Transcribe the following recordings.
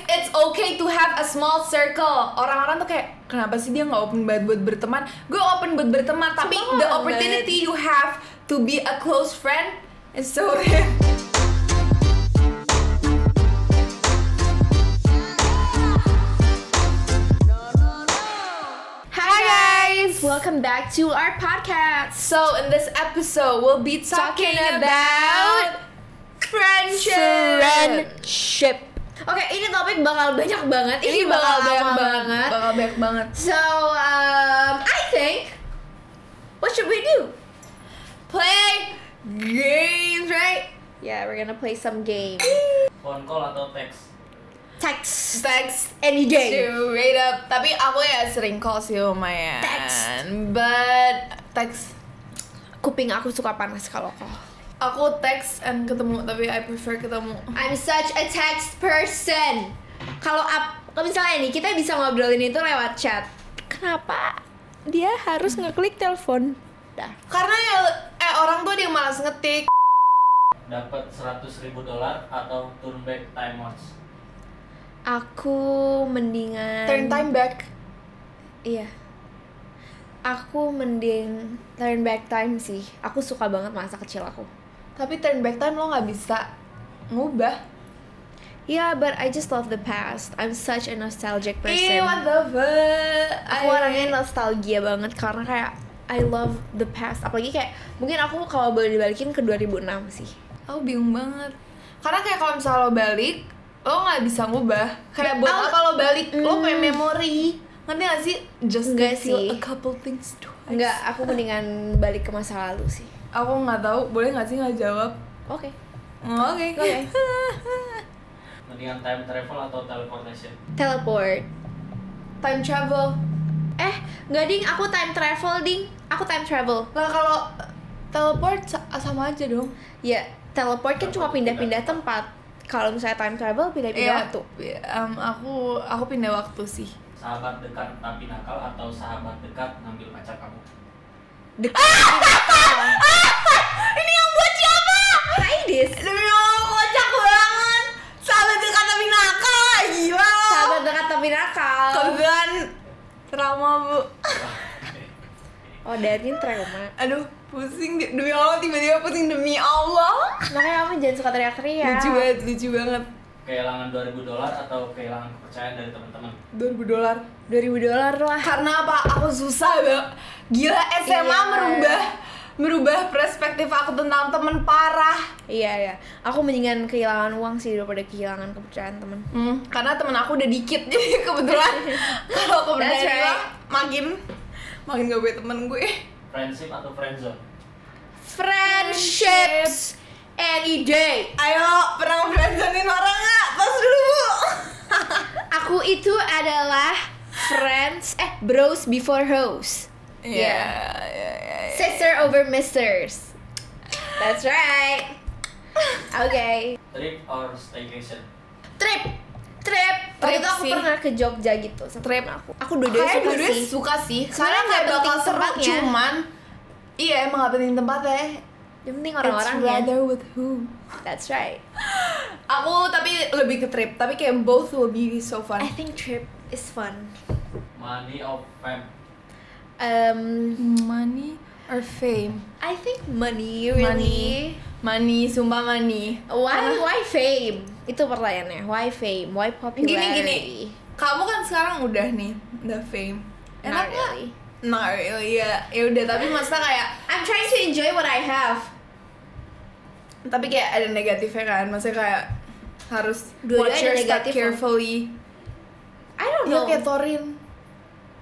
it's okay to have a small circle. Orang-orang tuh kayak kenapa sih dia nggak open banget buat berteman? Gue open buat berteman, tapi the opportunity you have to be a close friend is so rare. Welcome back to our podcast. So in this episode, we'll be talking about friendship. Oke, ini topik bakal banyak banget. Ini bakal banyak banget. So, I think, what should we do? Play games, right? Yeah, we're gonna play some games. Phone call atau text? Text Any day. Straight up. Tapi aku ya sering call sih lumayan. But text. Kuping aku suka panas kalau call. Aku text and ketemu, tapi I prefer ketemu. I'm such a text person. Kalau misalnya nih kita bisa ngobrolin itu lewat chat, kenapa dia harus ngeklik telepon? Dah. Karena ya orang tuh dia malas ngetik. Dapat $100.000 atau turn back time once? Aku mendingan Turn time back. Iya. Aku mending turn back time sih. Aku suka banget masa kecil aku. Tapi turn back time lo nggak bisa ngubah. Yeah, but I just love the past. I'm such a nostalgic person. What the fuck? Aku orangnya nostalgia banget karena kayak I love the past. Apalagi kayak mungkin aku kalau boleh dibalikin ke 2006 sih. Aku bingung banget. Karena kayak kalau misalnya lo balik, lo nggak bisa ngubah. Kayak buat apa lo balik? Lo pengen memori. Ngerti gak sih? Just Enggak feel sih. a couple things twice. Enggak, aku mendingan balik ke masa lalu sih. Aku nggak tahu. Boleh nggak sih nggak jawab? Oke. Oke. Mendingan time travel atau teleportation? Teleport. Time travel. Enggak ding, aku time travel ding. Aku time travel. Lah kalau teleport sama aja dong. Ya, teleport kan cuma pindah-pindah tempat. Kalau misalnya time travel pindah-pindah waktu. Aku pindah waktu sih. Sahabat dekat tapi nakal atau sahabat dekat ngambil pacar kamu? Ini yang buat siapa? Haidis. Demi Allah, kocak banget. Sahabat dekat tapi nakal, gila. Sahabat dekat tapi nakal. Kebetulan trauma, Bu. Oh, dari trauma. Aduh, pusing demi Allah, tiba-tiba pusing demi Allah. Makanya kamu jangan suka teriak-teriak. Lucu banget. Kehilangan $2.000 atau kehilangan kepercayaan dari teman-teman? $2.000. $2.000 lah. Karena apa? Aku susah banget. Gila, SMA merubah perspektif aku tentang teman parah. Iya. Aku mendingan kehilangan uang sih daripada kehilangan kepercayaan teman. Karena temen aku udah dikit, jadi kebetulan kalau kepercayaan That's right. makin gak punya temen gue. Friendship atau friendzone? Friendships any day. Ayo, pernah friendzonein orang nggak? Tos dulu. Aku itu adalah bros before hoes. Iya. Sister over misters. That's right. Okay. Trip or staycation? Trip. Waktu itu aku sih. pernah ke Jogja gitu sama Trip. temen aku dua-duanya suka sih. Karena nggak nggak bakal penting seru, tempatnya. cuman iya emang nggak penting tempatnya. Yang penting It's orang-orangnya. rather with who. That's right. Aku tapi lebih ke trip, tapi kayak both will be so fun. I think trip is fun. Money or fame? Money or fame? I think money really. Money, sumpah money. Why fame? Itu pertanyaannya. Why fame? Why popularity? Gini. Kamu kan sekarang udah fame. Not Enak nggak? really. Nah, ya udah, tapi masa kayak I'm trying to enjoy what I have. tapi kayak ada negatifnya kan, maksudnya kayak harus Dua-duanya watch ada your step negatif, carefully. I don't Ya know. kayak Torin.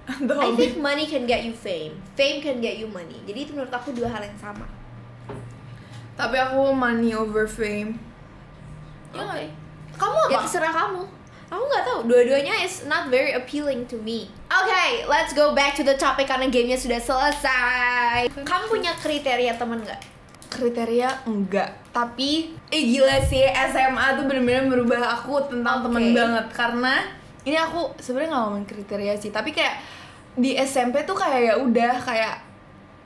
I think money can get you fame. Fame can get you money. Jadi itu menurut aku dua hal yang sama. Tapi aku money over fame. Ya nggak? Kamu apa? Ya terserah kamu. Aku nggak tahu. Dua-duanya is not very appealing to me. Okay, let's go back to the topic karena gamenya sudah selesai. Kamu punya kriteria teman nggak? Kriteria enggak, tapi gila sih, SMA tuh bener-bener merubah aku tentang temen banget. Karena ini aku sebenarnya nggak ngomongin kriteria sih, tapi kayak di SMP tuh kayak ya udah kayak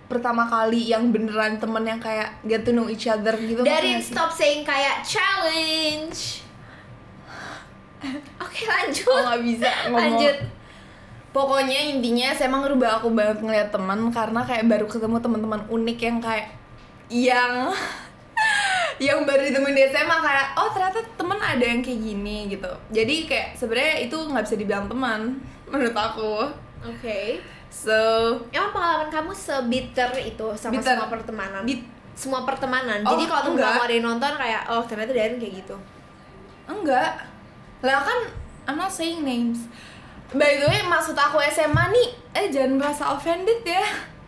pertama kali yang beneran temen yang kayak get to know each other gitu. Dari stop saying kayak challenge. Oke, lanjut. Aku nggak bisa ngomong. Lanjut. Pokoknya intinya saya emang ngerubah aku banget ngeliat teman, karena kayak baru ketemu teman-teman unik yang kayak yang baru ditemuin di SMA, kayak oh ternyata temen ada yang kayak gini gitu. Jadi kayak sebenarnya itu nggak bisa dibilang teman menurut aku. Oke. So Emang pengalaman kamu sebitter itu sama Bitter. semua pertemanan? Bit- Semua pertemanan. Oh, Jadi kalau temen enggak. kamu ada yang nonton kayak oh ternyata Darren kayak gitu. enggak lah, kan I'm not saying names. By the way, maksud aku SMA nih, jangan merasa offended ya.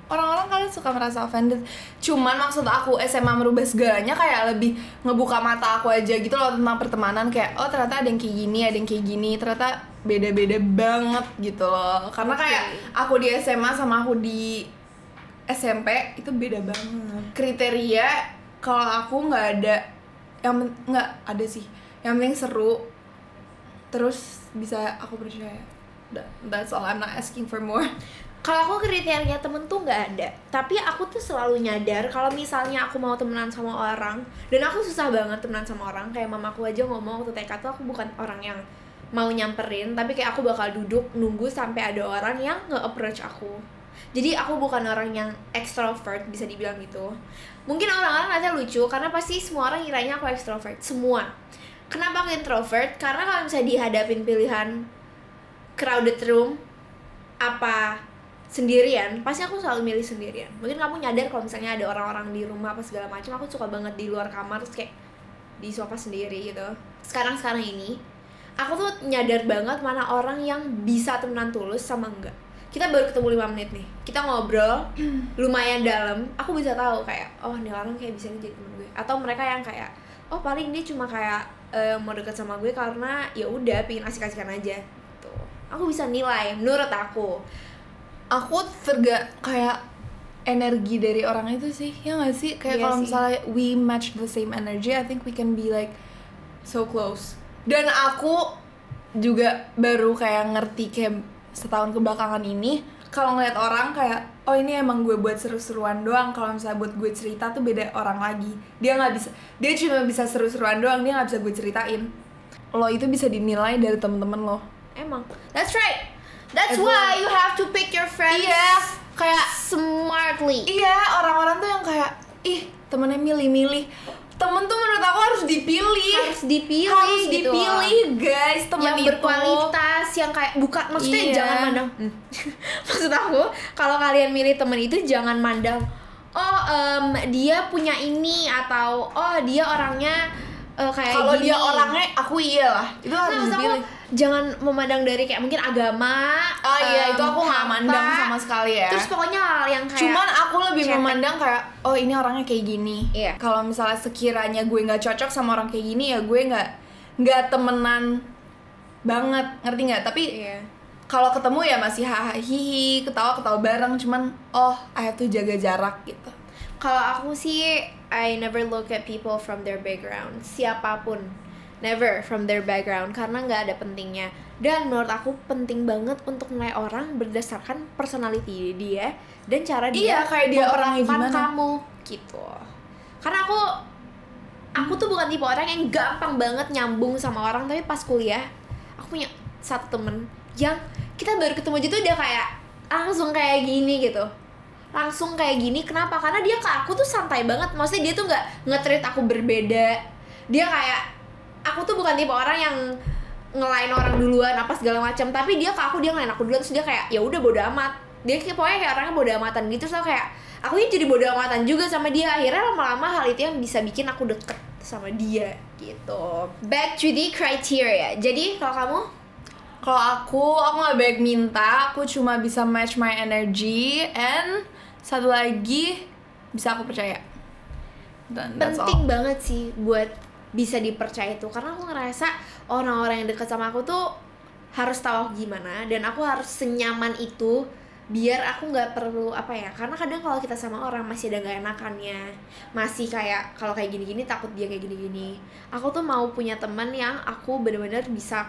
Orang-orang kalian suka merasa offended. Cuman maksud aku SMA merubah segalanya, kayak lebih ngebuka mata aku aja gitu loh tentang pertemanan. Kayak oh ternyata ada yang kayak gini, ada yang kayak gini, ternyata beda-beda banget gitu loh. Karena kayak aku di SMA sama aku di SMP itu beda banget. Kriteria kalau aku nggak ada, nggak ada sih. Yang penting seru, terus bisa aku percaya. That's all, I'm not asking for more. Kalau aku kriteria temen tuh nggak ada, tapi aku tuh selalu nyadar kalau misalnya aku mau temenan sama orang, dan aku susah banget temenan sama orang. Kayak mamaku aja ngomong waktu TK tuh aku bukan orang yang mau nyamperin, tapi kayak aku bakal duduk nunggu sampai ada orang yang nge-approach aku. Jadi aku bukan orang yang extrovert, bisa dibilang gitu. Mungkin orang-orang nanti lucu karena pasti semua orang kiranya aku extrovert, semua. Kenapa aku introvert? Karena kalau misalnya dihadapin pilihan crowded room apa sendirian, pasti aku selalu milih sendirian. Mungkin kamu nyadar kalau misalnya ada orang-orang di rumah apa segala macam, aku suka banget di luar kamar terus kayak di sofa sendiri gitu. Sekarang ini aku tuh nyadar banget mana orang yang bisa temenan tulus sama enggak. Kita baru ketemu 5 menit nih, kita ngobrol lumayan dalam, aku bisa tahu kayak oh ini orang kayak bisa jadi temen gue. Atau mereka yang kayak oh paling dia cuma kayak mau deket sama gue karena ya udah pengen asik-asikan aja gitu. Aku bisa nilai menurut aku. Aku kayak energi dari orang itu sih, ya nggak sih? Kayak Iya kalau sih. misalnya we match the same energy, I think we can be like so close. Dan aku juga baru kayak ngerti kayak setahun kebelakangan ini, kalau ngeliat orang kayak oh ini emang gue buat seru-seruan doang. Kalau misalnya buat gue cerita tuh beda orang lagi. Dia nggak bisa, dia cuma bisa seru-seruan doang, dia nggak bisa gue ceritain. Lo itu bisa dinilai dari temen-temen lo. Emang that's right. That's Itu- why you have to pick your friends. Iya, kayak Smartly. iya, orang-orang tuh yang kayak ih temennya milih-milih. Temen tuh menurut aku harus dipilih. Harus dipilih Harus gitu. dipilih guys, temen Yang itu. berkualitas, yang kayak bukan maksudnya Iya. jangan mandang. Maksud aku kalau kalian milih temen itu jangan mandang oh dia punya ini atau oh dia orangnya kayak Kalau gini. dia orangnya aku iyalah. Itu Nah, harus maksud aku, dipilih. jangan memandang dari kayak mungkin agama. Ah iya, itu aku nggak harta. mandang sama sekali ya. Terus pokoknya hal yang kayak Cuman aku lebih cetek. memandang kayak oh ini orangnya kayak gini. Iya. Kalau misalnya sekiranya gue nggak cocok sama orang kayak gini, ya gue nggak temenan banget, ngerti nggak? Tapi Iya. kalau ketemu ya masih hahaha hihi, ketawa bareng. Cuman oh I have to jaga jarak gitu. Kalau aku sih, I never look at people from their background. Siapapun, never from their background, karena nggak ada pentingnya. Dan menurut aku penting banget untuk menilai orang berdasarkan personality dia dan cara dia Iya, kayak dia orangnya memperlakukan gimana. kamu gitu. Karena aku tuh bukan tipe orang yang gampang banget nyambung sama orang, tapi pas kuliah aku punya satu temen yang kita baru ketemu aja tuh udah kayak langsung kayak gini gitu. Langsung kayak gini, kenapa? Karena dia ke aku tuh santai banget. Maksudnya dia tuh nggak nge-treat aku berbeda. Dia kayak aku tuh bukan tipe orang yang ngelain orang duluan apa segala macam, tapi dia ke aku dia ngelain aku duluan, terus dia kayak ya udah bodo amat. Dia kayak pokoknya kayak orangnya bodo amatan gitu. Terus aku kayak aku jadi bodo amatan juga sama dia. Akhirnya lama-lama hal itu yang bisa bikin aku deket sama dia gitu. Back to the criteria. Jadi kalau kamu Kalau aku nggak baik minta, aku cuma bisa match my energy, and satu lagi bisa aku percaya. Dan that's penting all. banget sih buat bisa dipercaya itu, karena aku ngerasa orang-orang yang dekat sama aku tuh harus tahu aku gimana dan aku harus senyaman itu biar aku nggak perlu apa ya, karena kadang kalau kita sama orang masih ada nggak enakannya, masih kayak kalau kayak gini-gini takut dia kayak gini-gini. Aku tuh mau punya teman yang aku benar-benar bisa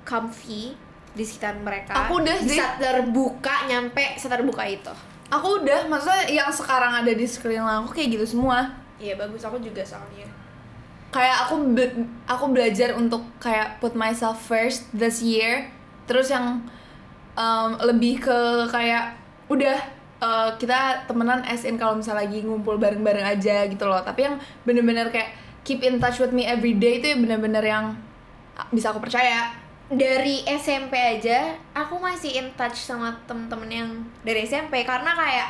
comfy di sekitar mereka, Aku udah sih. bisa terbuka nyampe seterbuka itu. Aku udah, maksudnya yang sekarang ada di sekeliling aku kayak gitu semua. Iya bagus, aku juga soalnya. kayak aku belajar untuk kayak put myself first this year. Terus yang lebih ke kayak udah kita temenan as in kalau misalnya lagi ngumpul bareng-bareng aja gitu loh. Tapi yang bener-bener kayak keep in touch with me every day itu ya bener-bener yang bisa aku percaya. Dari SMP aja aku masih in touch sama temen-temen yang dari SMP karena kayak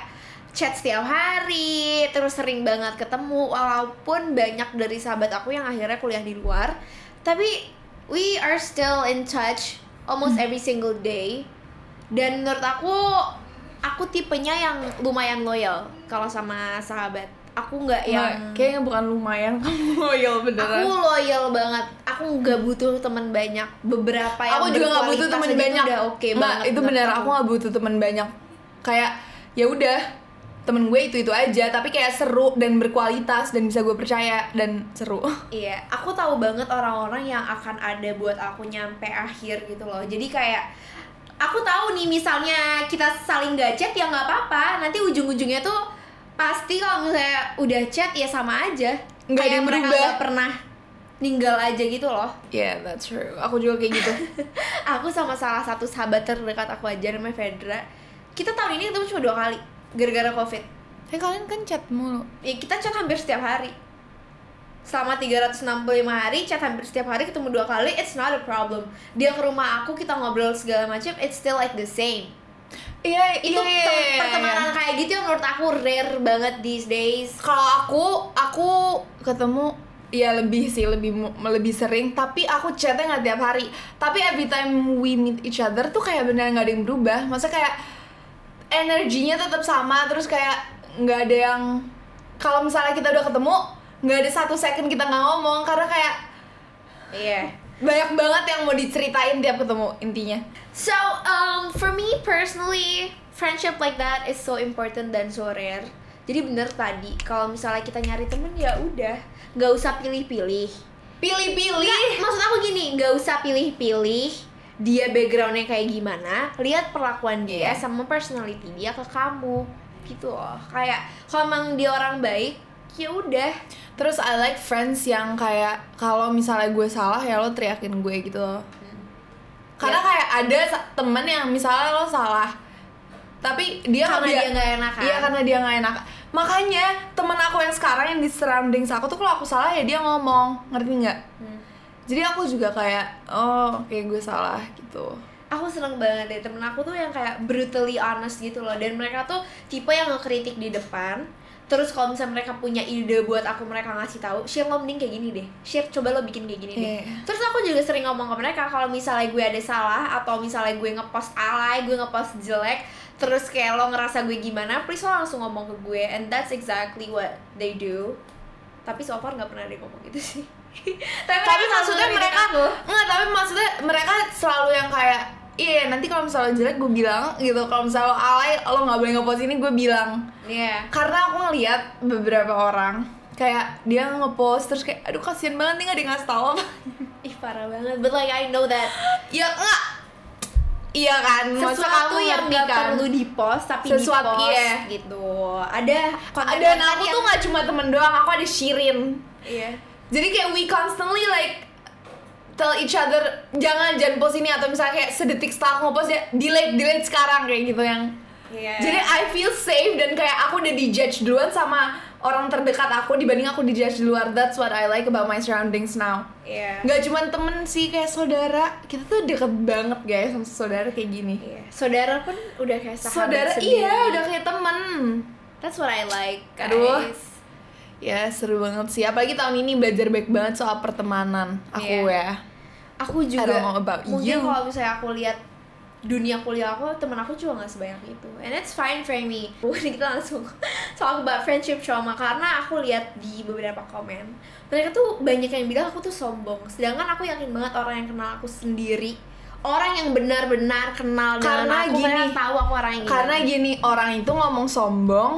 chat setiap hari, terus sering banget ketemu. Walaupun banyak dari sahabat aku yang akhirnya kuliah di luar, tapi we are still in touch almost every single day. Dan menurut aku tipenya yang lumayan loyal kalau sama sahabat. Aku nggak yang kayaknya bukan lumayan, kamu loyal beneran. Aku loyal banget. Aku nggak butuh teman banyak. Beberapa yang aku juga nggak butuh teman banyak. Udah oke banget. Itu bener. Aku nggak butuh teman banyak. Kayak ya udah temen gue itu aja. Tapi kayak seru dan berkualitas dan bisa gue percaya dan seru. Iya. Aku tahu banget orang-orang yang akan ada buat aku nyampe akhir gitu loh. Jadi kayak aku tahu nih misalnya kita saling gak chat ya nggak apa-apa. Nanti ujung-ujungnya tuh pasti kalau misalnya udah chat ya sama aja, nggak ada yang berubah, nggak pernah ninggal aja gitu loh. Yeah, that's true. Aku juga kayak gitu. Aku sama salah satu sahabat terdekat aku aja namanya Fedra. Kita tahun ini ketemu cuma 2 kali gara-gara COVID. Kalian kan chat mulu. Ya kita chat hampir setiap hari. Selama 365 hari chat hampir setiap hari, ketemu 2 kali, it's not a problem. Dia ke rumah aku, kita ngobrol segala macam, it's still like the same. Iya, itu pertemanan kayak gitu yang menurut aku rare banget these days. Kalau aku ketemu ya lebih sering, tapi aku chatnya nggak tiap hari. Tapi every time we meet each other tuh kayak beneran nggak ada yang berubah. Maksudnya kayak energinya tetap sama, terus kayak nggak ada yang, kalau misalnya kita udah ketemu nggak ada 1 second kita nggak ngomong karena kayak banyak banget yang mau diceritain tiap ketemu intinya. So for me personally, friendship like that is so important dan so rare. Jadi bener tadi, kalau misalnya kita nyari temen ya udah, nggak usah pilih-pilih. Maksud aku gini, nggak usah pilih-pilih dia backgroundnya kayak gimana, lihat perlakuan dia sama personality dia ke kamu gitu loh. Kayak kalau emang dia orang baik, ya udah. Terus I like friends yang kayak kalau misalnya gue salah ya lo teriakin gue gitu loh. Karena kayak ada temen yang misalnya lo salah, tapi dia karena dia nggak enakan. Iya, karena dia nggak enak. Makanya temen aku yang sekarang yang di surroundings aku tuh kalau aku salah ya dia ngomong, ngerti nggak? Jadi aku juga kayak kayak gue salah gitu. Aku seneng banget deh temen aku tuh yang kayak brutally honest gitu loh. Dan mereka tuh tipe yang ngekritik di depan. Terus kalau misalnya mereka punya ide buat aku, mereka ngasih tahu, share lo mending kayak gini deh, share coba lo bikin kayak gini deh. Terus aku juga sering ngomong ke mereka kalau misalnya gue ada salah atau misalnya gue ngepost alay, gue ngepost jelek, terus kayak lo ngerasa gue gimana, please lo langsung ngomong ke gue. And that's exactly what they do. Tapi so far nggak pernah ada yang ngomong gitu sih. tapi maksudnya mereka selalu yang kayak nanti kalau misalnya jelek gue bilang gitu, kalau misalnya lo alay lo nggak boleh ngepost ini, gue bilang. Karena aku ngeliat beberapa orang kayak dia ngepost terus kayak aduh kasian banget nih nggak ada yang ngasih tahu apa. Ih parah banget, but like I know that iya kan, sesuatu yang nggak perlu dipost tapi sesuatu dipost gitu. Ada dan aku tuh nggak cuma temen doang, aku ada Shirin. Jadi kayak we constantly like tell each other jangan post ini, atau misalnya kayak sedetik setelah aku ngepost ya delete sekarang kayak gitu yang. Jadi I feel safe dan kayak aku udah dijudge duluan sama orang terdekat aku dibanding aku dijudge di luar. That's what I like about my surroundings now. Gak cuma temen sih, kayak saudara. Kita tuh deket banget guys sama saudara kayak gini. Saudara pun udah kayak sahabat sendiri. Udah kayak temen. That's what I like guys. Aduh. Ya seru banget sih. Apalagi tahun ini belajar baik banget soal pertemanan. Aku juga. Mungkin kalau misalnya aku lihat dunia kuliah aku, temen aku juga gak sebanyak itu. And it's fine for me. Kita langsung talk about friendship trauma. Karena aku lihat di beberapa komen, mereka tuh banyak yang bilang aku tuh sombong. Sedangkan aku yakin banget orang yang kenal aku sendiri, orang yang benar-benar kenal dengan aku, mereka tahu aku orang yang gimana. Karena gini, orang itu ngomong sombong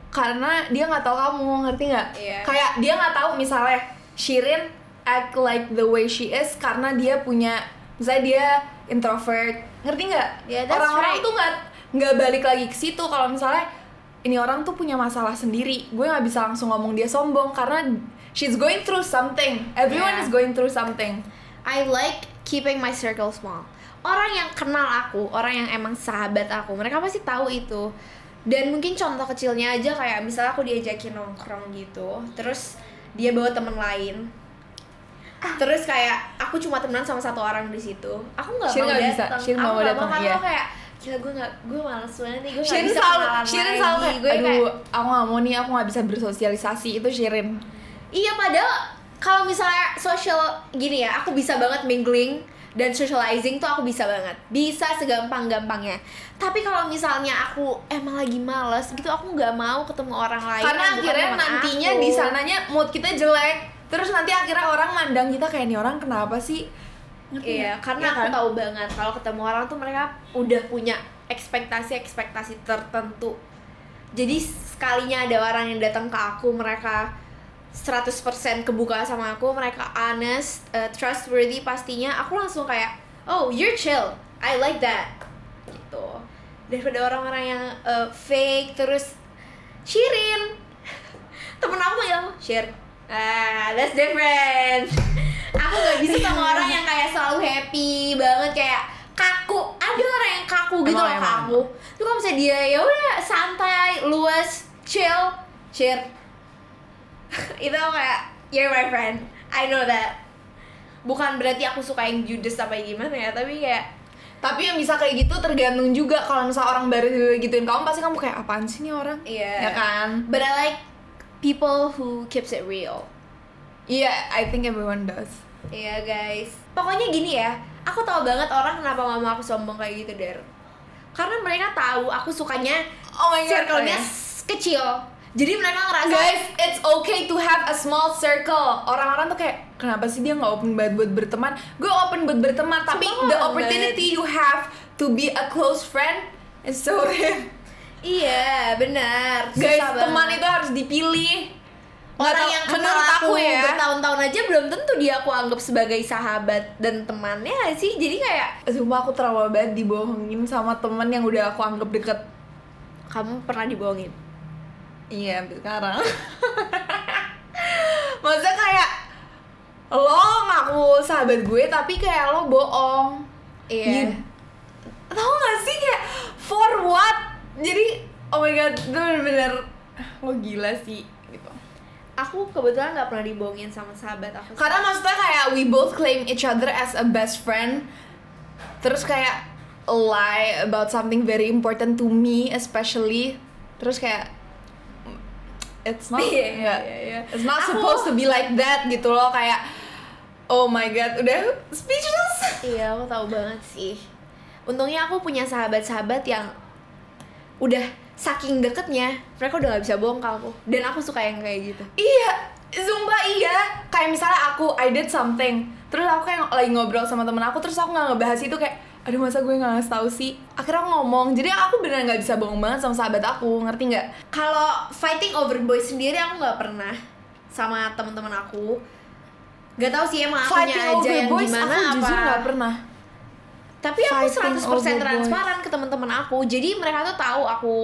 karena dia gak tahu kamu, ngerti gak? Kayak dia gak tahu misalnya Shirin act like the way she is karena dia punya, misalnya dia introvert, ngerti nggak? Orang-orang tuh nggak balik lagi ke situ. Kalau misalnya ini orang tuh punya masalah sendiri, gue nggak bisa langsung ngomong dia sombong karena she's going through something. Everyone Yeah. is going through something. I like keeping my circle small. Orang yang kenal aku, orang yang emang sahabat aku, mereka pasti tahu itu. Dan mungkin contoh kecilnya aja kayak misalnya aku diajakin nongkrong gitu, terus dia bawa temen lain. Terus kayak aku cuma temenan sama satu orang di situ. Aku nggak Sherin mau nggak bisa, datang. Sherin Aku nggak mau nggak datang, karena iya. aku kayak gila gue males banget nih, gue nggak Sherin bisa selalu kenalan lagi. kayak, Gue aduh, kayak aku nggak mau nih, aku nggak bisa bersosialisasi. Itu Sherin. iya, padahal kalau misalnya social gini ya, aku bisa banget mingling dan socializing tuh aku bisa banget, bisa segampang-gampangnya. Tapi kalau misalnya aku emang lagi males gitu, aku nggak mau ketemu orang lain Karena yang bukan akhirnya teman nantinya aku. di sananya mood kita jelek. Terus nanti akhirnya orang mandang kita kayak, nih orang kenapa sih? Ngerti Iya, nggak? karena Iya aku kan? tahu banget kalau ketemu orang tuh mereka udah punya ekspektasi tertentu. Jadi sekalinya ada orang yang datang ke aku, mereka 100% kebuka sama aku, mereka honest, trustworthy pastinya, aku langsung kayak, oh you're chill, I like that gitu. Daripada orang-orang yang fake terus Shirin temen aku yang share, that's different. Aku nggak bisa sama orang yang kayak selalu happy banget, kayak kaku. Ada orang yang kaku gitu loh, kaku. Itu kalau misalnya dia ya udah santai, luas, chill, share. Itu kayak you're my friend, I know that. Bukan berarti aku suka yang judes apa gimana ya, tapi kayak Tapi yang bisa kayak gitu tergantung juga. Kalau misalnya orang baru gituin kamu, pasti kamu kayak apaan sih nih orang? iya. Ya kan? But I like people who keeps it real. Iya, I think everyone does. Iya guys. Pokoknya gini ya, aku tahu banget orang kenapa nggak mau aku sombong kayak gitu, Der. Karena mereka tahu aku sukanya Oh my god, circle-nya kecil. Jadi mereka ngerasa guys, it's okay to have a small circle. Orang-orang tuh kayak, kenapa sih dia nggak open banget buat berteman? Gue open buat berteman, tapi Sumpah the banget. opportunity you have to be a close friend is so rare. iya, benar. Guys, Susah teman banget. itu harus dipilih. Nggak Orang tau- yang kenal menurut aku ya. bertahun-tahun aja belum tentu dia aku anggap sebagai sahabat dan temannya nggak sih. Jadi kayak Sumpah aku trauma banget dibohongin sama temen yang udah aku anggap deket. kamu pernah dibohongin. Iya, sampai sekarang. Maksudnya kayak lo ngaku sahabat gue tapi kayak lo bohong. Iya. Tahu gak sih kayak for what? Jadi oh my god, itu bener-bener lo gila sih gitu. Aku kebetulan nggak pernah dibohongin sama sahabat aku. Karena maksudnya kayak we both claim each other as a best friend. Terus kayak lie about something very important to me especially. Terus kayak it's not Iya. it's not Aku- supposed to be like that gitu loh, kayak oh my god, udah speechless. Iya, aku tahu banget sih. Untungnya aku punya sahabat-sahabat yang udah saking deketnya, mereka udah gak bisa bohong ke aku. Dan aku suka yang kayak gitu. Iya, sumpah iya. Kayak misalnya I did something, terus aku kayak lagi ngobrol sama temen aku, terus aku nggak ngebahas itu kayak, aduh masa gue nggak ngasih tahu sih. Akhirnya aku ngomong, jadi aku beneran nggak bisa bohong banget sama sahabat aku, ngerti nggak? Kalau fighting over boys sendiri aku nggak pernah sama teman-teman aku. Gak tahu sih emang akunya Fighting aja over yang boys, gimana aku apa. jujur nggak pernah. Tapi aku Fighting 100% over transparan ke teman-teman aku. Jadi mereka tuh tahu aku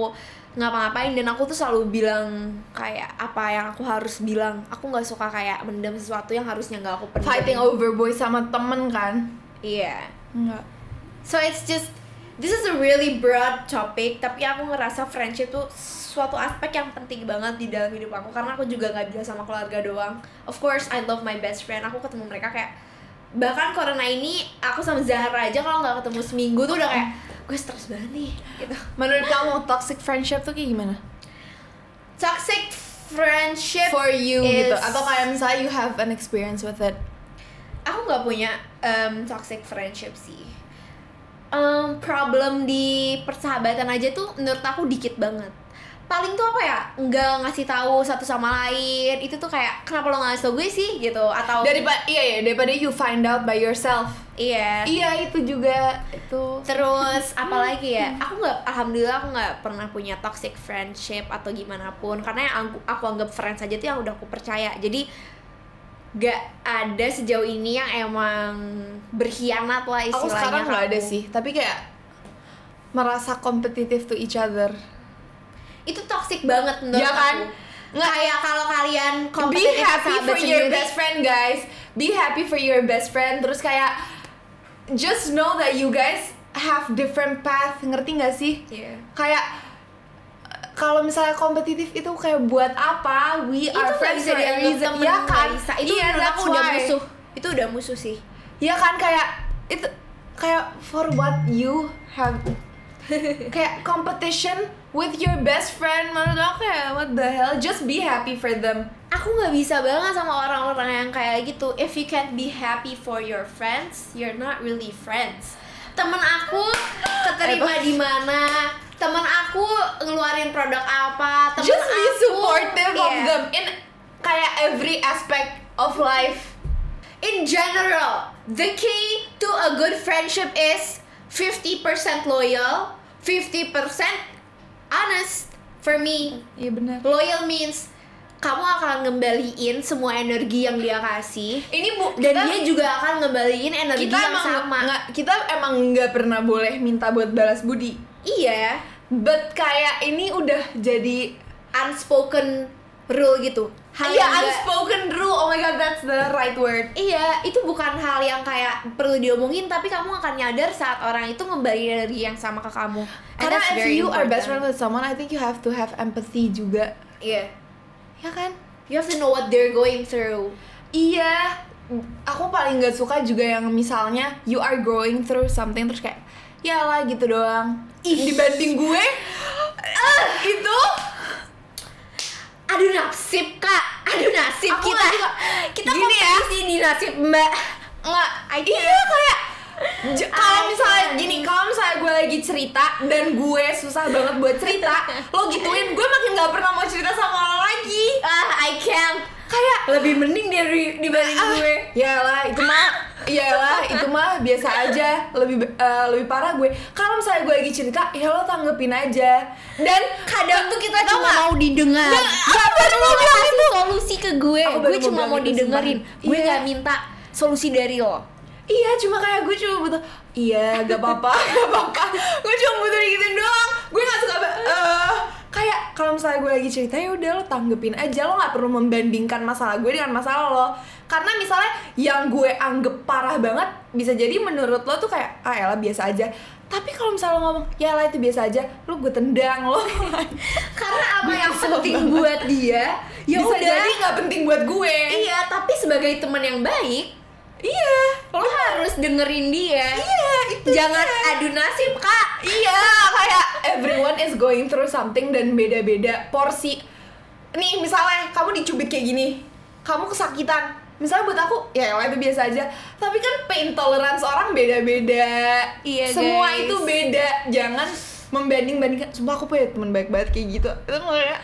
ngapa-ngapain dan aku tuh selalu bilang kayak apa yang aku harus bilang. Aku nggak suka kayak mendam sesuatu yang harusnya nggak aku pendam. Fighting over boys sama temen kan? Iya. Enggak. So it's just, this is a really broad topic, tapi aku ngerasa friendship tuh suatu aspek yang penting banget di dalam hidup aku, karena aku juga nggak bisa sama keluarga doang. Of course I love my best friend. Aku ketemu mereka kayak, bahkan corona ini aku sama Zahra aja kalau nggak ketemu seminggu tuh udah kayak gue stres banget nih gitu. Menurut kamu toxic friendship tuh kayak gimana? Toxic friendship For you is- gitu, atau kayak misalnya you have an experience with it? Aku nggak punya toxic friendship sih. Problem di persahabatan aja tuh menurut aku dikit banget. Paling tuh apa ya, nggak ngasih tahu satu sama lain. Itu tuh kayak kenapa lo nggak ngasih tau gue sih gitu, atau Daripada you find out by yourself. iya. Iya, itu juga itu. Terus apalagi ya, alhamdulillah aku nggak pernah punya toxic friendship atau gimana pun, karena yang aku anggap friends aja tuh yang udah aku percaya. Jadi gak ada sejauh ini yang emang berkhianat lah istilahnya. Aku sekarang ke nggak ada aku. sih, tapi kayak merasa competitive to each other. Itu toxic banget menurut Ya kan? aku. Kayak kalau kalian be kompetitif happy sahabat for your sendiri, best friend guys, be happy for your best friend. Terus kayak just know that you guys have different path, ngerti gak sih? Iya. Kayak kalau misalnya kompetitif itu kayak buat apa? We itu are nggak friends bisa for a dianggap reason. temen, Ya kan? nggak bisa. Itu Iya, menurut that's aku udah why. musuh. Itu udah musuh sih. Ya kan, kayak itu kayak for what you have kayak competition with your best friend. Menurut aku kayak what the hell, just be happy for them. Aku nggak bisa banget sama orang-orang yang kayak gitu. If you can't be happy for your friends, you're not really friends. Temen aku keterima di mana, temen aku ngeluarin produk apa, temen Just be aku supportive of iya. them in kayak every aspect of life. In general, the key to a good friendship is 50% loyal, 50% honest. For me, Iya benar. loyal means kamu akan ngembaliin semua energi yang dia kasih, Ini dan dia juga akan ngembaliin energi kita yang emang sama. kita emang nggak pernah boleh minta buat balas budi. Iya, But kayak ini udah jadi unspoken rule gitu. Hal iya yang nggak- unspoken rule. Oh my god, that's the right word. Iya, itu bukan hal yang kayak perlu diomongin, tapi kamu akan nyadar saat orang itu ngembaliin energi yang sama ke kamu. And Karena that's if very you are best important. friend with someone, I think you have to have empathy juga. Iya, Ya kan? you have to know what they're going through. Iya. Aku paling gak suka juga yang misalnya you are going through something terus kayak ya lah gitu doang. Dibanding gue itu Aduh nasib kak, aduh nasib Aku kita. nggak suka. Kita Gini ya. kompetisi di nasib mbak. nggak iya kayak kalau misalnya gini, kalau misalnya gue lagi cerita dan gue susah banget buat cerita, lo gituin, gue makin gak pernah mau cerita sama lo lagi. I can't. Kayak Lebih mending dari dibanding gue. Yalah itu mah biasa aja. Lebih parah gue. Kalau misalnya gue lagi cerita, ya lo tanggepin aja. Dan Kadang tuh kita tau cuma nggak? mau didengar. Aku baru mau bilang kasih solusi ke gue. Aku baru Gue mau cuma bilang mau itu, didengerin. sumpah. Gue Iya. nggak minta solusi dari lo. Iya, cuma kayak gue cuma butuh iya, gak apa-apa, gak apa-apa. Gue cuma butuh digituin doang. Gue gak suka kayak kalau misalnya gue lagi cerita, ya udah lo tanggepin aja. Lo gak perlu membandingkan masalah gue dengan masalah lo. Karena misalnya yang gue anggap parah banget, bisa jadi menurut lo tuh kayak elah biasa aja. Tapi kalau misalnya lo ngomong ya lah itu biasa aja, lo gue tendang lo. Karena apa yang Kesel penting banget. buat dia, ya Bisa udah. jadi gak penting buat gue. Iya, tapi sebagai teman yang baik, Iya, lo harus dengerin dia. iya itu Jangan dia. adu nasib kak. Iya, kayak everyone is going through something dan beda-beda porsi. Nih, misalnya kamu dicubit kayak gini, kamu kesakitan. Misalnya buat aku, ya itu biasa aja. Tapi kan pain tolerance orang beda-beda. Iya, Semua guys. itu beda. Jangan membanding-bandingkan. Sumpah aku punya teman baik banget kayak gitu. Itu kayak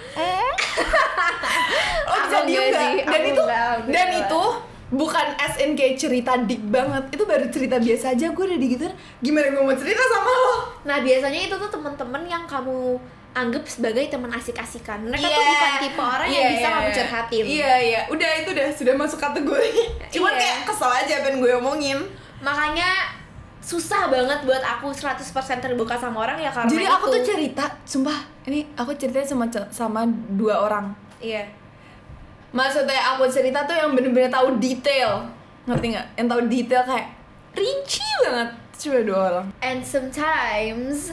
oh, bisa Aku diem enggak nggak? sih, Dan aku itu enggak. itu bukan as in kayak cerita deep banget. Itu baru cerita biasa aja. Gue udah digituin, gimana gue mau cerita sama lo? Nah biasanya itu tuh teman-teman yang kamu anggap sebagai teman asik-asikan. Mereka tuh Iya. bukan tipe orang yang bisa kamu curhatin. Iya, udah itu sudah masuk kategori. Cuman Iya. kayak kesel aja pengen gue omongin. Makanya susah banget buat aku 100% terbuka sama orang ya karena Jadi itu. aku tuh cerita, sumpah, ini aku ceritanya sama 2 orang. Iya. Maksudnya aku cerita tuh yang bener-bener tahu detail. Ngerti nggak? Yang tahu detail kayak rinci banget. Cuma 2 orang. And sometimes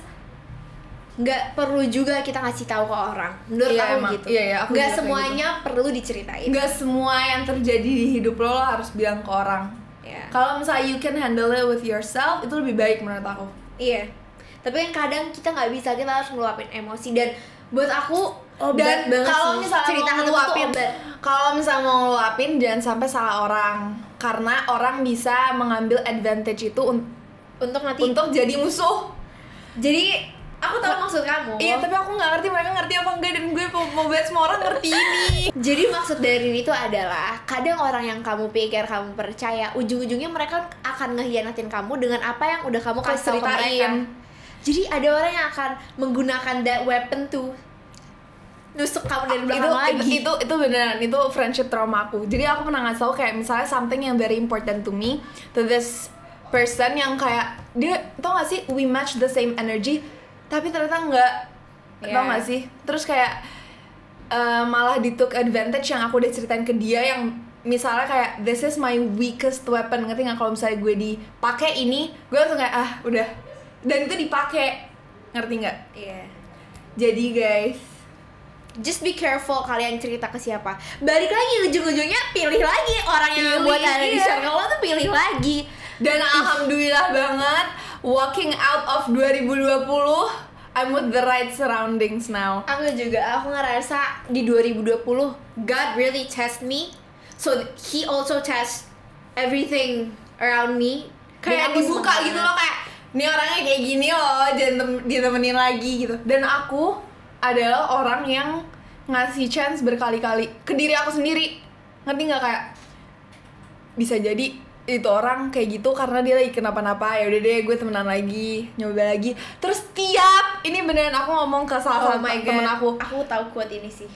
nggak perlu juga kita ngasih tahu ke orang. Menurut Iya, aku emang. gitu. Iya, aku Nggak juga kayak semuanya perlu diceritain. Nggak semua yang terjadi di hidup lo harus bilang ke orang. Iya. Kalau misalnya you can handle it with yourself, itu lebih baik menurut aku. Iya. Tapi kan kadang kita nggak bisa, kita harus ngeluapin emosi dan buat aku obat Dan banget kalau sih. misalnya cerita mau ketemu tuh ngeluapin, obat. kalau misalnya mau ngeluapin jangan sampai salah orang, karena orang bisa mengambil advantage itu Untuk nanti. untuk jadi musuh. Jadi aku tahu maksud kamu. Iya, tapi aku nggak ngerti mereka ngerti apa enggak, dan gue mau buat semua orang ngerti ini. Jadi maksud dari itu adalah kadang orang yang kamu pikir kamu percaya, ujung-ujungnya mereka akan ngehianatin kamu dengan apa yang udah kamu kasih tahu ke mereka. Ceritain. Jadi ada orang yang akan menggunakan that weapon tuh nusuk kamu dari belakang lagi. Itu beneran, itu friendship trauma aku. Jadi aku pernah ngasih tau kayak misalnya something yang very important to me, to this person yang kayak dia tau gak sih, we match the same energy tapi ternyata enggak. Yeah. Tau gak sih? Terus kayak malah di took advantage yang aku udah ceritain ke dia, yang misalnya kayak this is my weakest weapon, ngerti nggak? Kalau misalnya gue dipakai ini, gue langsung kayak udah, dan itu dipakai, ngerti nggak? Iya. Jadi guys, just be careful kalian cerita ke siapa. Balik lagi ujung-ujungnya pilih lagi orang yang buat ada di circle lo tuh, pilih lagi. Dan alhamdulillah banget walking out of 2020 I'm with the right surroundings now. Aku juga, aku ngerasa di 2020 God really test me, so he also test everything around me. Kayak dibuka gitu loh, kayak ini orangnya kayak gini loh, jangan ditemenin lagi gitu. Dan aku adalah orang yang ngasih chance berkali-kali ke diri aku sendiri, ngerti nggak? Kayak bisa jadi itu orang kayak gitu karena dia lagi kenapa-napa, ya udah deh gue temenan lagi, nyoba lagi. Terus tiap ini beneran aku ngomong ke salah satu temen aku tahu quote ini sih.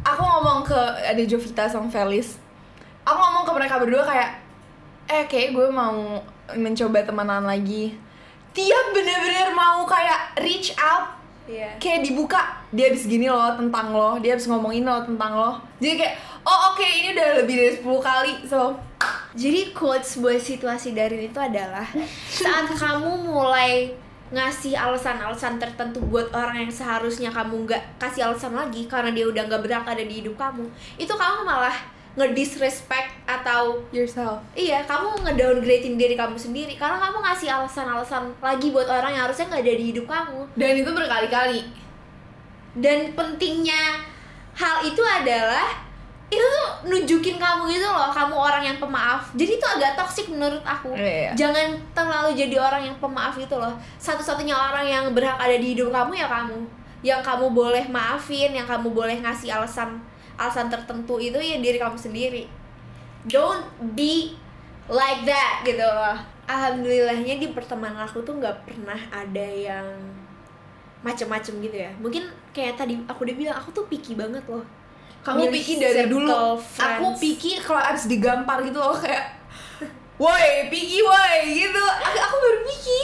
Aku ngomong ke ada Jovita sama Felis, aku ngomong ke mereka berdua kayak kayak gue mau mencoba temenan lagi. Tiap bener-bener mau kayak reach out, kayak dibuka, dia habis gini loh tentang lo, dia habis ngomongin lo tentang lo. Jadi kayak oke, ini udah lebih dari 10 kali. So jadi quotes buat situasi dari itu adalah saat kamu mulai ngasih alasan-alasan tertentu buat orang yang seharusnya kamu nggak kasih alasan lagi karena dia udah nggak berhak ada di hidup kamu, itu kamu malah ngedisrespect atau yourself. Iya, kamu ngedowngradein diri kamu sendiri karena kamu ngasih alasan-alasan lagi buat orang yang harusnya nggak ada di hidup kamu. Dan itu berkali-kali. Dan pentingnya hal itu adalah itu tuh nunjukin kamu gitu loh, kamu orang yang pemaaf. Jadi itu agak toksik menurut aku. Jangan terlalu jadi orang yang pemaaf gitu loh. Satu-satunya orang yang berhak ada di hidup kamu ya kamu. Yang kamu boleh maafin, yang kamu boleh ngasih alasan tertentu itu ya diri kamu sendiri. Don't be like that gitu loh. Alhamdulillahnya di pertemanan aku tuh nggak pernah ada yang macem-macem gitu ya. Mungkin kayak tadi aku udah bilang, aku tuh picky banget loh. Kamu picky dari dulu. Aku picky kalau abis digampar gitu loh, kayak woi picky woi gitu. Aku baru picky.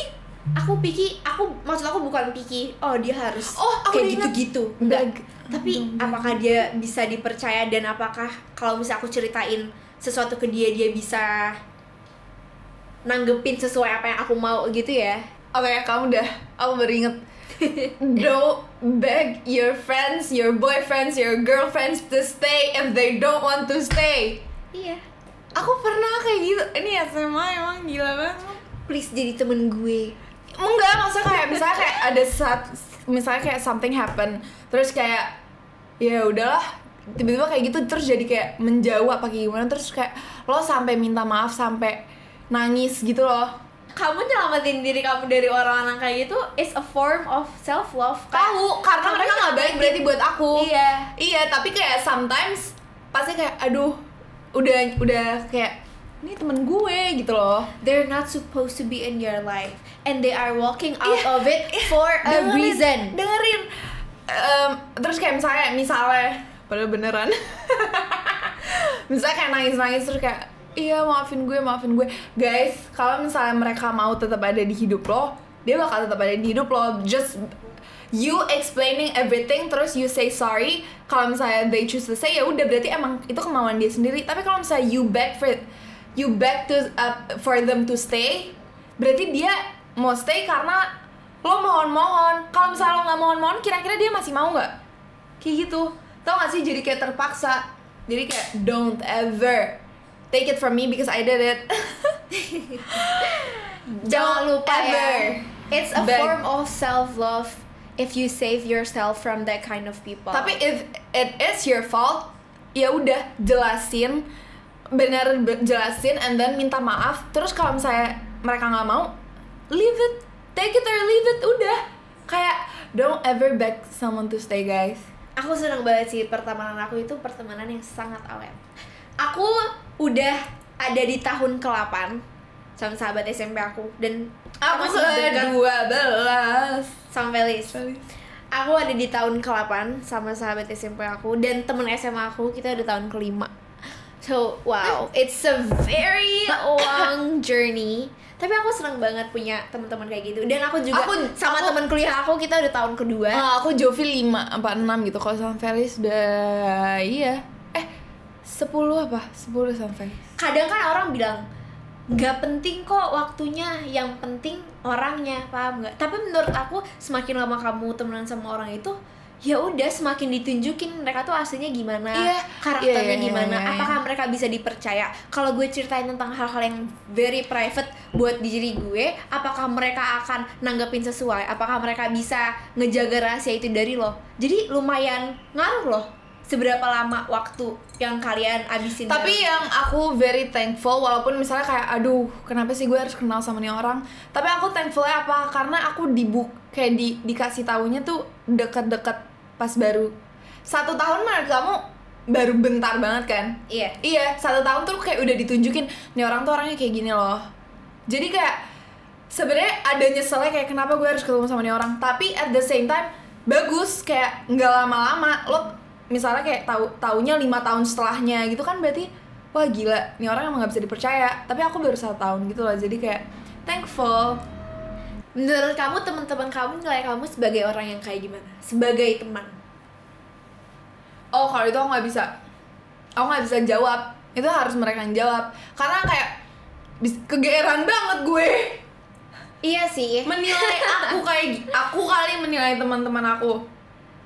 Maksud aku bukan picky, oh dia harus aku kayak gitu-gitu. Enggak. Tapi apakah dia bisa dipercaya, dan apakah kalau misalnya aku ceritain sesuatu ke dia bisa nanggepin sesuai apa yang aku mau gitu ya. Oke, kamu aku baru inget. Don't beg your friends, your boyfriends, your girlfriends to stay if they don't want to stay. Iya. Aku pernah kayak gitu. Ini SMA emang gila banget. Please jadi temen gue. Enggak, maksudnya kayak misalnya kayak ada misalnya kayak something happen, terus kayak ya udahlah, tiba-tiba kayak gitu terus jadi kayak menjauh apa kayak gimana, terus kayak lo sampai minta maaf, sampai nangis gitu loh. Kamu nyelamatin diri kamu dari orang-orang kayak gitu is a form of self love. Tahu, karena mereka nggak baik berarti buat aku. Iya, tapi kayak sometimes pasti kayak aduh, udah kayak ini temen gue gitu loh. They're not supposed to be in your life and they are walking out of it for a reason. Dengerin. Terus kayak misalnya padahal beneran. Misalnya kayak nangis terus kayak iya maafin gue guys. Kalau misalnya mereka mau tetap ada di hidup lo, dia bakal tetap ada di hidup lo. Just you explaining everything, terus you say sorry. Kalau misalnya they choose to say, ya udah berarti emang itu kemauan dia sendiri. Tapi kalau misalnya you beg for them to stay, berarti dia mau stay karena lo mohon. Kalau misalnya lo nggak mohon, kira-kira dia masih mau nggak? Kayak gitu. Tau gak sih, jadi kayak terpaksa. Jadi kayak don't ever take it from me because I did it. Jangan lupa ya, it's a form of self-love if you save yourself from that kind of people. Tapi if it is your fault, ya udah jelasin, and then minta maaf. Terus kalau misalnya mereka nggak mau, leave it, take it or leave it, udah. Kayak don't ever beg someone to stay, guys. Aku senang banget sih, pertemanan aku itu pertemanan yang sangat awet. Aku udah ada di tahun ke-8 sama sahabat SMP aku, dan aku sudah 12 sama Felis. Aku ada di tahun ke-8 sama sahabat SMP aku, dan temen SMA aku kita ada tahun ke-5. So wow, it's a very long journey. Tapi aku seneng banget punya teman-teman kayak gitu. Dan aku juga sama teman kuliah aku, kita udah tahun kedua. Aku Jovi 5 apa 6 gitu. Kalau sama Felis udah 10 apa? 10 sama Felis. Kadang kan orang bilang nggak penting kok waktunya, yang penting orangnya, paham nggak? Tapi menurut aku semakin lama kamu temenan sama orang itu, ya udah semakin ditunjukin mereka tuh aslinya gimana, karakternya gimana, apakah mereka bisa dipercaya. Kalau gue ceritain tentang hal-hal yang very private buat diri gue, apakah mereka akan nanggepin sesuai, apakah mereka bisa ngejaga rahasia itu dari lo. Jadi lumayan ngaruh loh seberapa lama waktu yang kalian abisin. Tapi yang aku very thankful, walaupun misalnya kayak aduh kenapa sih gue harus kenal sama nih orang, tapi aku thankfulnya apa, karena aku dikasih taunya tuh deket-deket pas baru 1 tahun. Menurut kamu baru bentar banget kan? Iya 1 tahun tuh kayak udah ditunjukin nih orang tuh orangnya kayak gini loh. Jadi kayak sebenarnya ada nyeselnya kayak kenapa gue harus ketemu sama nih orang, tapi at the same time bagus, kayak nggak lama-lama lo misalnya kayak taunya 5 tahun setelahnya gitu kan, berarti wah gila nih orang emang nggak bisa dipercaya, tapi aku baru 1 tahun gitu loh. Jadi kayak thankful. Menurut kamu teman-teman kamu nilai kamu sebagai orang yang kayak gimana? Sebagai teman? Oh kalau itu aku nggak bisa jawab, itu harus mereka yang jawab, karena kayak kegeeran banget gue. Iya sih. Menilai aku kali menilai teman-teman aku.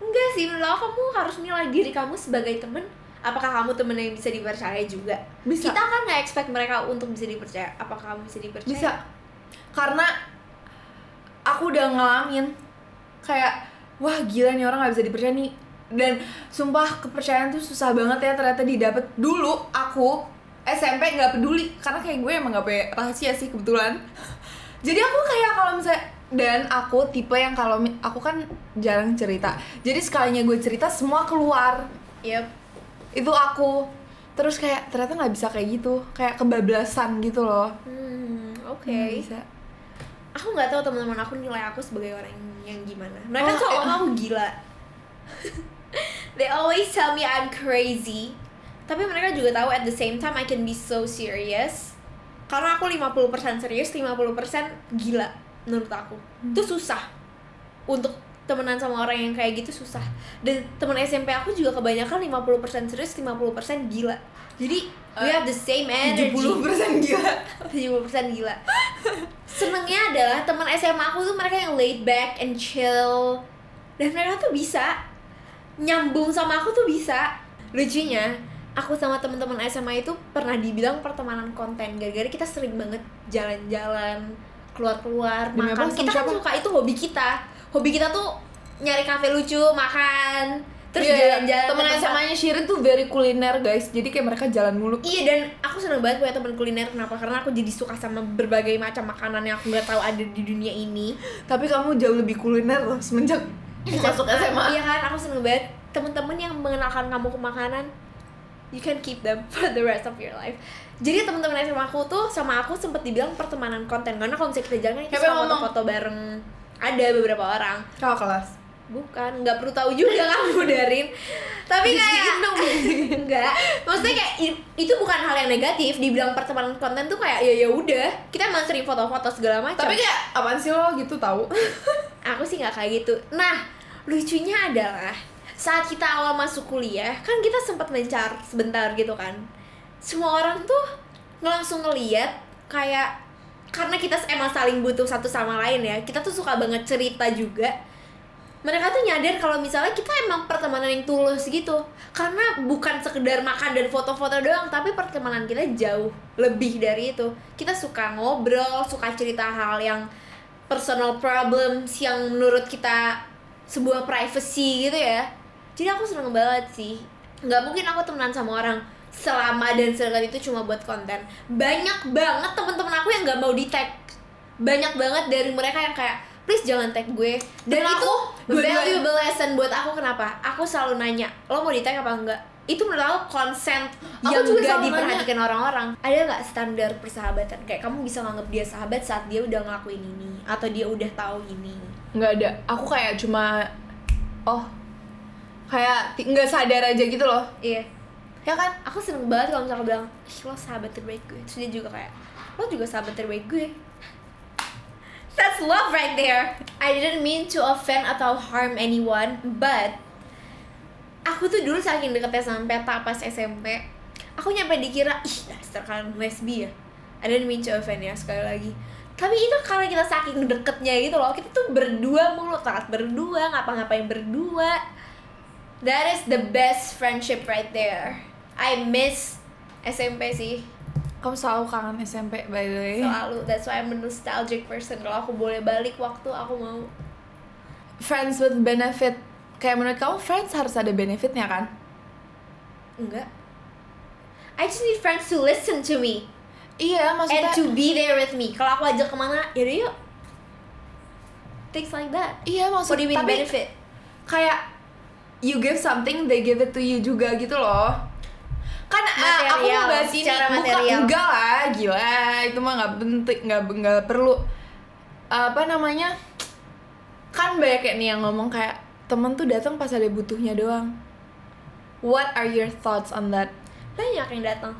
Enggak sih, menurut aku kamu harus nilai diri kamu sebagai teman. Apakah kamu temen yang bisa dipercaya juga? Bisa. Kita kan nggak expect mereka untuk bisa dipercaya. Apakah kamu bisa dipercaya? Bisa. Karena aku udah ngalamin kayak wah gila nih orang nggak bisa dipercaya nih. Dan sumpah kepercayaan tuh susah banget ya ternyata didapet. Dulu aku SMP nggak peduli karena kayak gue emang nggak punya rahasia sih kebetulan. Jadi aku kayak kalau misalnya, dan aku tipe yang kalau aku kan jarang cerita, jadi sekalinya gue cerita semua keluar. Itu aku. Terus kayak ternyata nggak bisa kayak gitu, kayak kebablasan gitu loh. Oke. Bisa. Aku nggak tahu teman-teman aku nilai aku sebagai orang yang gimana. Mereka tuh aku gila. They always tell me I'm crazy. Tapi mereka juga tahu at the same time I can be so serious. Karena aku 50% serius, 50% gila menurut aku. Itu susah. Untuk temenan sama orang yang kayak gitu susah. Dan teman SMP aku juga kebanyakan 50% serius, 50% gila. Jadi we have the same energy. 70% gila. 70% gila. Senengnya adalah teman SMA aku tuh mereka yang laid back and chill. Dan mereka tuh bisa nyambung sama aku tuh bisa. Lucunya, aku sama teman-teman SMA itu pernah dibilang pertemanan konten gara-gara kita sering banget jalan-jalan, keluar-keluar, makan. Kita kan suka, itu hobi kita. Hobi kita tuh nyari kafe lucu, makan, terus jalan-jalan. Temen SMA-nya Shirin tuh very kuliner guys, jadi kayak mereka jalan mulu. Iya, dan aku seneng banget punya temen kuliner. Kenapa? Karena aku jadi suka sama berbagai macam makanan yang aku nggak tahu ada di dunia ini. Tapi kamu jauh lebih kuliner loh semenjak masuk SMA. Iya kan, aku seneng banget temen-temen yang mengenalkan kamu ke makanan. You can keep them for the rest of your life. Jadi teman-teman SMA aku tuh sama aku sempet dibilang pertemanan konten, karena kalau misalnya kita jalan kita suka foto-foto bareng. Ada beberapa orang. Kakak kelas? Bukan, nggak perlu tahu juga kamu Darin. Tapi kayak enggak, maksudnya kayak itu bukan hal yang negatif. Dibilang pertemanan konten tuh kayak ya udah, kita emang sering foto-foto segala macam. Tapi kayak apaan sih lo gitu tahu? Aku sih nggak kayak gitu. Nah, lucunya adalah saat kita awal masuk kuliah kan kita sempat mencar sebentar gitu kan. Semua orang tuh langsung ngeliat kayak, karena kita emang saling butuh satu sama lain ya, kita tuh suka banget cerita juga. Mereka tuh nyadar kalau misalnya kita emang pertemanan yang tulus gitu. Karena bukan sekedar makan dan foto-foto doang, tapi pertemanan kita jauh lebih dari itu. Kita suka ngobrol, suka cerita hal yang personal problems yang menurut kita sebuah privacy gitu ya. Jadi aku seneng banget sih. Nggak mungkin aku temenan sama orang selama dan sedekat itu cuma buat konten. Banyak banget teman-teman aku yang nggak mau di tag. Banyak banget dari mereka yang kayak please jangan tag gue. Dan itu valuable lesson buat aku. Kenapa? Aku selalu nanya, lo mau di tag apa enggak? Itu menurut aku consent yang gak diperhatikan orang-orang. Ada gak standar persahabatan? Kayak kamu bisa nganggap dia sahabat saat dia udah ngelakuin ini, atau dia udah tahu ini? Nggak ada. Aku kayak cuma kayak nggak sadar aja gitu loh. Iya. Ya kan? Aku seneng banget kalau misalnya bilang, lo sahabat terbaik gue. Terus dia juga kayak, lo juga sahabat terbaik gue. That's love right there. I didn't mean to offend atau harm anyone, but aku tuh dulu saking deketnya sama Peta pas SMP, aku nyampe dikira, ih dasar kalian lesbi ya. I didn't mean to offend ya, sekali lagi. Tapi itu karena kita saking deketnya gitu loh, kita tuh berdua mulu, saat berdua, ngapa-ngapain berdua. That is the best friendship right there. I miss SMP sih. Kamu selalu kangen SMP by the way. Selalu, that's why I'm a nostalgic person. Kalau aku boleh balik waktu, aku mau. Friends with benefit. Kayak menurut kamu friends harus ada benefitnya kan? Enggak. I just need friends to listen to me. Iya, And maksudnya to be there with me. Kalau aku ajak kemana, yaudah yuk. Things like that. iya What maksud do you mean tapi benefit? kayak you give something, they give it to you juga gitu loh. Kan aku Material, mau bahas ini secara bukan material. enggak lah, gila itu mah nggak penting, nggak perlu apa namanya, kan banyak kayak nih yang ngomong kayak temen tuh datang pas ada butuhnya doang. What are your thoughts on that? Banyak yang datang.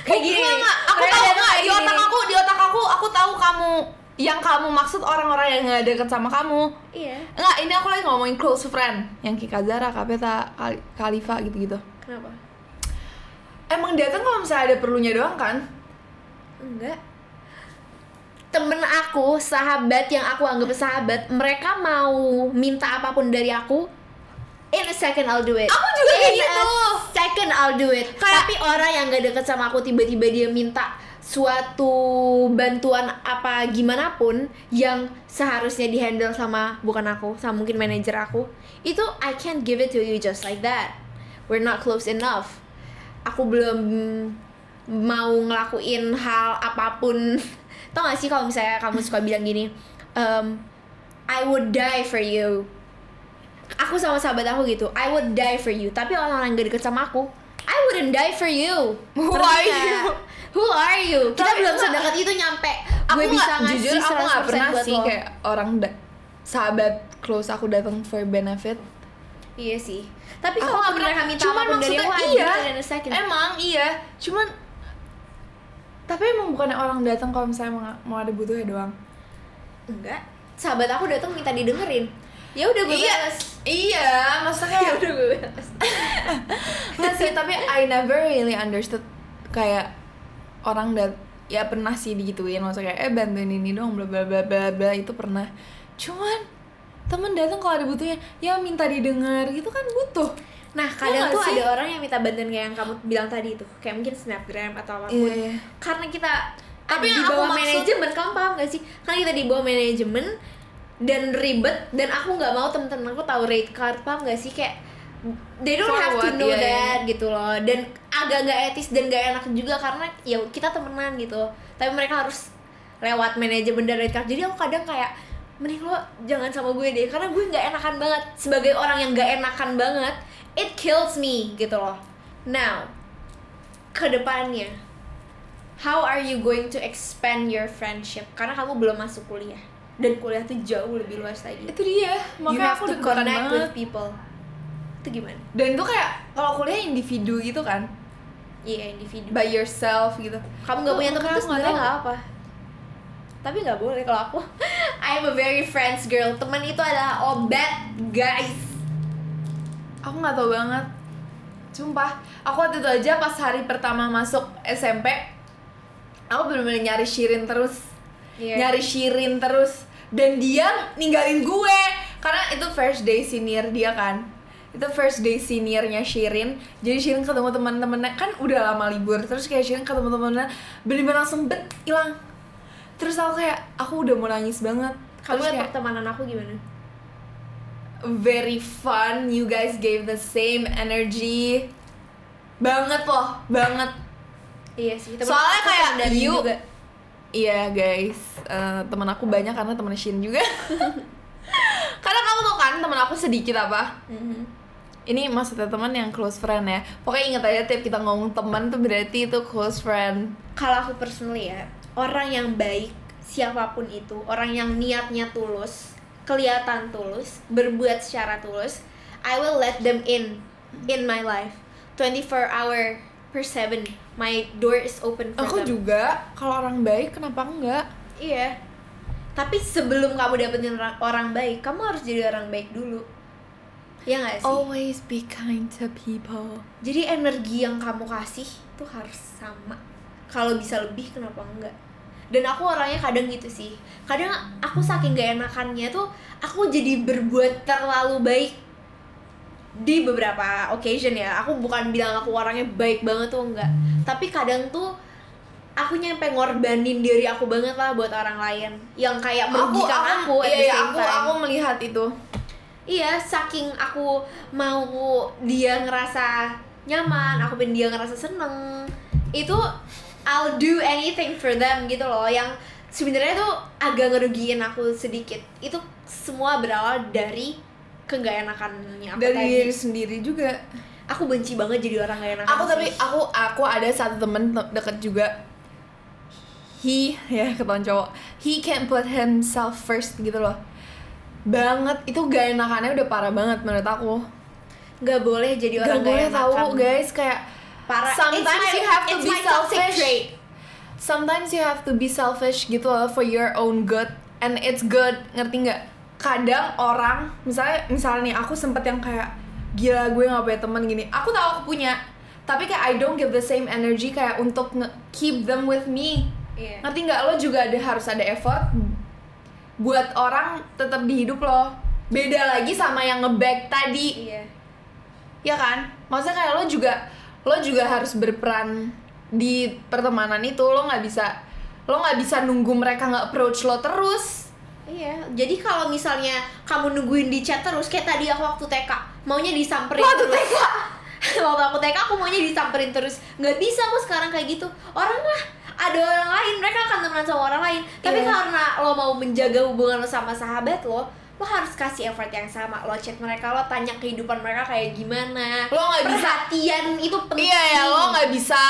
Kayak gini nih. Aku Mereka tahu datang nggak kayak di otak gini. aku tahu kamu yang kamu maksud orang-orang yang nggak deket sama kamu. Iya. Enggak, ini aku lagi ngomongin close friend yang Kika Zara, Kapeta, Khalifa gitu-gitu. Kenapa? Emang datang kalau misalnya ada perlunya doang kan? Enggak. Temen aku, sahabat yang aku anggap sahabat, mereka mau minta apapun dari aku, in a second I'll do it. Aku juga kayak In gitu. a second I'll do it. Kayak- Tapi orang yang gak deket sama aku tiba-tiba dia minta suatu bantuan apa gimana pun yang seharusnya dihandle sama bukan aku, sama mungkin manajer aku, itu I can't give it to you just like that. We're not close enough. Aku belum mau ngelakuin hal apapun. Tau gak sih kalau misalnya kamu suka bilang gini, I would die for you. Aku sama sahabat aku gitu, I would die for you. Tapi orang-orang yang gak deket sama aku, I wouldn't die for you. Who Ngerti are nggak? you? Who are you? Kita Tapi belum enggak. sedekat itu nyampe Aku gue bisa nggak, ngasih jujur aku nggak 100% pernah buat sih lo. kayak orang sahabat close aku datang for benefit. Iya sih. Tapi Aku kalau nggak pernah mereka minta cuman apapun dari maksudnya aku, I iya. do it in a second. Emang iya, cuman tapi emang bukannya orang datang kalau misalnya mau ada butuhnya doang. Enggak. Sahabat aku datang minta didengerin. Ya udah gue Iya, balas. iya, maksudnya Ya udah gue balas. nggak sih, tapi I never really understood kayak orang ya pernah sih digituin, maksudnya kayak bantuin ini dong bla bla bla bla bla, itu pernah. Cuman temen datang kalau ada butuhnya ya minta didengar gitu kan butuh. Nah, kadang nggak tuh sih? ada orang yang minta bantuan kayak yang kamu bilang tadi itu, kayak mungkin snapgram atau apapun. Iya, iya. Karena kita Tapi di yang aku bawah maksud- manajemen, kamu paham gak sih? Karena kita di bawah manajemen dan ribet, dan aku nggak mau temen-temen aku tahu rate card, paham gak sih? Kayak they don't have to Forward, know iya, iya. that gitu loh. Dan agak nggak etis dan nggak enak juga karena ya kita temenan gitu. Tapi mereka harus lewat manajemen dan rate card. Jadi aku kadang kayak mending lo jangan sama gue deh, karena gue nggak enakan banget sebagai orang yang nggak enakan banget. It kills me gitu loh. Now, kedepannya, how are you going to expand your friendship? Karena kamu belum masuk kuliah, dan kuliah tuh jauh lebih luas lagi. Itu dia, You makanya have aku to deg-degan connect banget. with people. Itu gimana? Dan itu kayak kalau kuliah individu gitu kan, Iya, individu. by yourself gitu. Kamu nggak punya teman Makanya tuh aku nggak sebenarnya tahu. nggak apa. Tapi nggak boleh kalau aku. I'm a very friends girl. Teman itu adalah obat, guys. Aku nggak tahu banget, sumpah. Aku waktu itu aja pas hari pertama masuk SMP, aku bener-bener nyari Shirin terus, Iya. nyari Shirin terus, dan dia ninggalin gue karena itu first day senior dia kan. Itu first day seniornya Shirin. Jadi Shirin ketemu teman-temannya, kan udah lama libur, terus kayak Shirin ketemu teman-temannya bener-bener langsung hilang. Terus aku kayak aku udah mau nangis banget. Kamu Terus lihat kayak, pertemanan aku gimana? very fun, you guys gave the same energy banget loh, banget. Iya sih. temen Soalnya aku kayak dari you juga. Iya guys, teman aku banyak karena temen Shin juga. Karena kamu tau kan temen aku sedikit apa? Mhm. Ini maksudnya teman yang close friend ya. Pokoknya ingat aja tiap kita ngomong teman tuh berarti itu close friend. Kalau aku personally ya, orang yang baik siapapun itu, orang yang niatnya tulus, kelihatan tulus, berbuat secara tulus, I will let them in my life. 24/7 my door is open for Aku them. juga kalau orang baik kenapa enggak? Iya. Tapi sebelum kamu dapetin orang baik, kamu harus jadi orang baik dulu. Ya nggak sih? Always be kind to people. Jadi energi yang kamu kasih tuh harus sama. Kalau bisa lebih kenapa enggak? Dan aku orangnya kadang gitu sih. Kadang aku saking gak enakannya tuh aku jadi berbuat terlalu baik di beberapa occasion ya. Aku bukan bilang aku orangnya baik banget tuh enggak. Tapi kadang tuh aku nyampe ngorbanin diri aku banget lah buat orang lain yang kayak merugikan aku at the same time. Aku melihat itu. Iya, saking aku mau dia ngerasa nyaman, aku pengen dia ngerasa seneng, itu I'll do anything for them gitu loh. Yang sebenarnya tuh agak ngerugiin aku sedikit. Itu semua berawal dari kegak enakannya aku Dari tadi. diri sendiri juga. Aku benci banget jadi orang gak enakan. Aku ada satu temen deket juga. Ketahuan cowok. He can't put himself first gitu loh. Banget, itu gak enakannya udah parah banget menurut aku. Gak boleh jadi orang Gak boleh enakan. tahu guys, kayak Parah. sometimes you have to it's be my toxic selfish. trait. Sometimes you have to be selfish gitu loh for your own good, and it's good, ngerti nggak? Kadang orang, misalnya nih aku sempet yang kayak gila gue nggak punya teman gini. Aku tahu aku punya, tapi kayak I don't give the same energy kayak untuk keep them with me. Iya. Ngerti nggak? Lo juga harus ada effort buat orang tetap di hidup lo. Beda lagi sama yang nge-back tadi. Iya. Ya kan? Maksudnya kayak lo juga harus berperan di pertemanan itu. Lo nggak bisa nunggu mereka nggak approach lo terus. Iya, jadi kalau misalnya kamu nungguin di chat terus, kayak tadi aku waktu TK, maunya disamperin Waktu terus. TK? Waktu aku TK aku maunya disamperin terus. Nggak bisa aku sekarang kayak gitu. Orang lah, ada orang lain, mereka akan temenan sama orang lain. Tapi Iya. karena lo mau menjaga hubungan lo sama sahabat lo harus kasih effort yang sama. Lo chat mereka, lo tanya kehidupan mereka kayak gimana. Lo nggak bisa. Perhatian itu penting. Iya ya, lo nggak bisa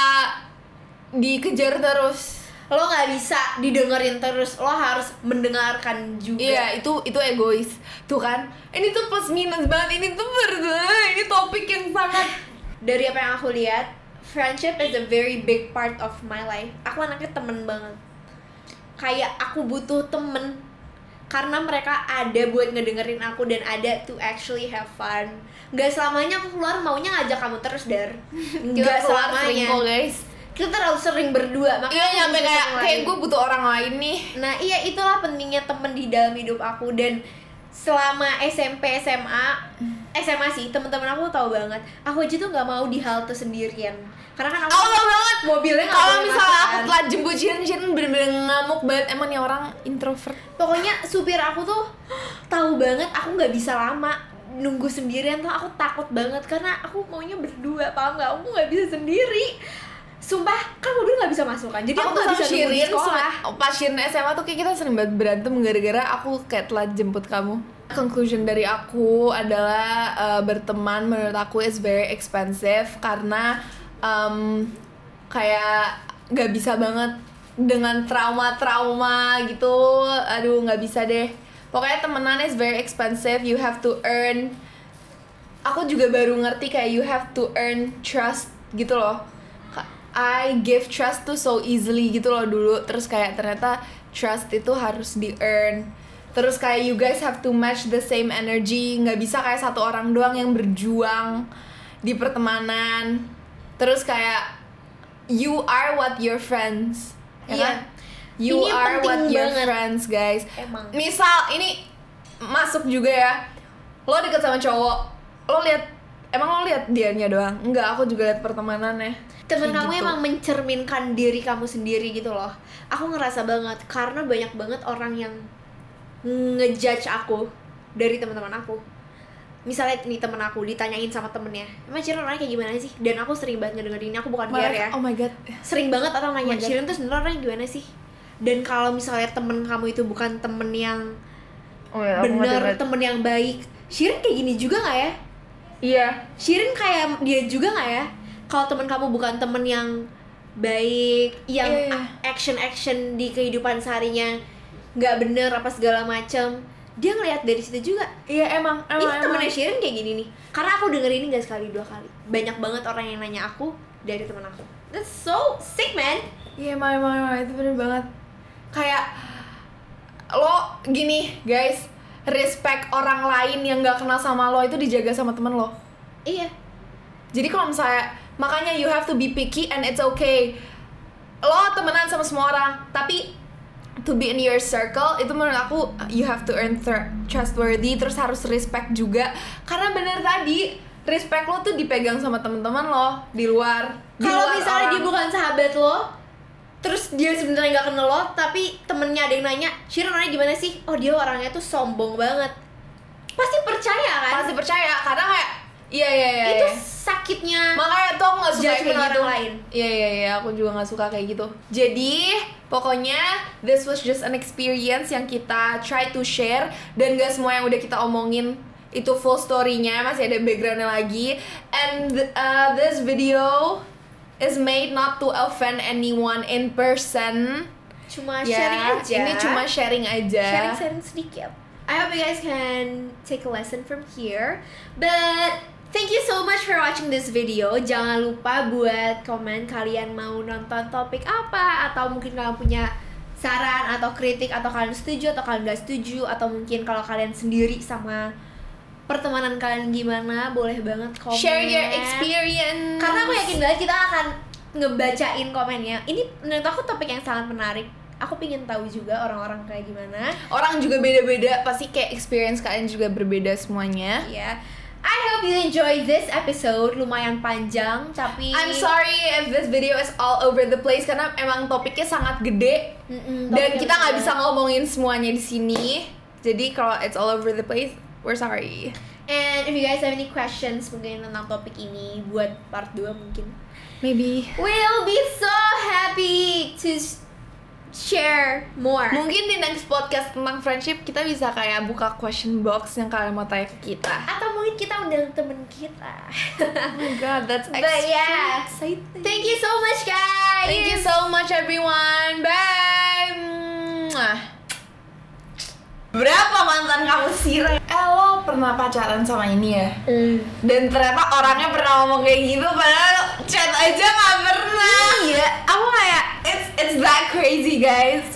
dikejar terus. Lo nggak bisa didengerin terus, lo harus mendengarkan juga. Iya, itu egois. Tuh kan, ini tuh plus minus banget. Ini topik yang sangat. Dari apa yang aku lihat, friendship is a very big part of my life. Aku anaknya temen banget. Kayak aku butuh temen karena mereka ada buat ngedengerin aku dan ada to actually have fun. Gak selamanya aku keluar maunya ngajak kamu terus, Dar. Gak selamanya. kok guys. Kita terlalu sering berdua, makanya Iya, aku nyampe butuh temen kayak lain. gue butuh orang lain nih. Nah iya, itulah pentingnya temen di dalam hidup aku. Dan selama SMP, SMA sih, temen-temen aku tahu banget aku aja tuh nggak mau di halte sendirian karena kan aku Tahu banget mobilnya nggak kalau boleh misalnya masuk aku kan. telat jemput Shirin bener-bener ngamuk banget. Emang nih orang introvert. Pokoknya supir aku tuh tahu banget aku nggak bisa lama nunggu sendirian tuh. Aku takut banget karena aku maunya berdua, paham nggak? Aku nggak bisa sendiri. Sumpah, kan mobil nggak bisa masuk kan. Jadi aku nggak tuh bisa nunggu di Shirin sekolah. pas Shirin SMA tuh kayak kita sering banget berantem gara-gara aku kayak telat jemput kamu. Conclusion dari aku adalah berteman menurut aku is very expensive karena kayak nggak bisa banget dengan trauma gitu. Aduh, nggak bisa deh. Pokoknya temenan is very expensive. You have to earn. Aku juga baru ngerti kayak you have to earn trust gitu loh. I give trust tuh so easily gitu loh dulu. Terus kayak ternyata trust itu harus di earn. Terus kayak you guys have to match the same energy. Nggak bisa kayak satu orang doang yang berjuang di pertemanan. Terus kayak you are what your friends. Ya Iya. kan? You Ini are penting what your banget. friends guys. Emang. Misal ini masuk juga ya. Lo deket sama cowok. Emang lo lihat dianya doang? Enggak, aku juga lihat pertemanannya. Temen Kayak kamu gitu. emang mencerminkan diri kamu sendiri gitu loh. Aku ngerasa banget karena banyak banget orang yang ngejudge aku dari teman-teman aku. Misalnya nih temen aku ditanyain sama temennya, emang Shirin orangnya kayak gimana sih? Dan aku sering banget ngedengerin, aku bukan biar ya. Oh my god. Sering banget orang Oh nanya, my God. Shirin tuh sebenarnya orangnya gimana sih? Dan kalau misalnya temen kamu itu bukan temen yang Oh ya, bener, temen yang baik, Shirin kayak gini juga nggak ya? Iya. Shirin kayak dia juga nggak ya? Kalau temen kamu bukan temen yang baik, yang Iya. action di kehidupan seharinya nggak bener apa segala macem, dia ngelihat dari situ juga. Iya emang. Ini temennya Shirin kayak gini nih. Karena aku denger ini gak sekali, 2 kali. Banyak banget orang yang nanya aku dari temen aku. That's so sick, man. Iya emang itu bener banget. Kayak lo gini guys, respect orang lain yang nggak kenal sama lo itu dijaga sama temen lo. Iya. Jadi kalau misalnya, makanya you have to be picky and it's okay. Lo temenan sama semua orang, tapi to be in your circle itu menurut aku you have to earn trustworthy, terus harus respect juga. Karena bener tadi, respect lo tuh dipegang sama teman-teman lo di luar. Kalau misalnya dia bukan sahabat lo, terus dia sebenarnya nggak kenal lo, tapi temennya ada yang nanya, Shira orangnya gimana sih? Oh dia orangnya tuh sombong banget. Pasti percaya kan? Pasti percaya, karena kayak iya. Itu sakitnya. Makanya tuh aku nggak suka judgment kayak gitu. orang lain. Iya, aku juga nggak suka kayak gitu. Jadi pokoknya this was just an experience yang kita try to share, dan gak semua yang udah kita omongin itu full story-nya, masih ada background-nya lagi. And this video is made not to offend anyone in person. Cuma Ya, sharing aja. Ini cuma sharing aja. Sharing sedikit. I hope you guys can take a lesson from here. But thank you so much for watching this video. Jangan lupa buat komen kalian mau nonton topik apa, atau mungkin kalian punya saran atau kritik, atau kalian setuju atau kalian gak setuju, atau mungkin kalau kalian sendiri sama pertemanan kalian gimana, boleh banget komen. Share your experience. Karena aku yakin banget kita akan ngebacain komennya. Ini menurut aku topik yang sangat menarik. Aku pengen tahu juga orang-orang kayak gimana. Orang juga beda-beda, pasti kayak experience kalian juga berbeda semuanya. Ya, I hope you enjoy this episode. Lumayan panjang, tapi I'm sorry if this video is all over the place karena emang topiknya sangat gede dan kita nggak bisa ngomongin semuanya di sini. Jadi kalau it's all over the place, we're sorry. And if you guys have any questions mungkin tentang topik ini buat part 2 mungkin, Maybe. we'll be so happy to share more. Mungkin di next podcast tentang friendship kita bisa kayak buka question box yang kalian mau tanya ke kita. Atau mungkin kita undang temen kita. Oh my god, that's But yeah, exciting. thank you so much guys. Thank you so much everyone. Bye. Mwah. Berapa mantan kamu sih? Lo pernah pacaran sama ini ya? Dan ternyata orangnya pernah ngomong kayak gitu padahal chat aja nggak pernah. Iya, aku kayak It's that crazy guys.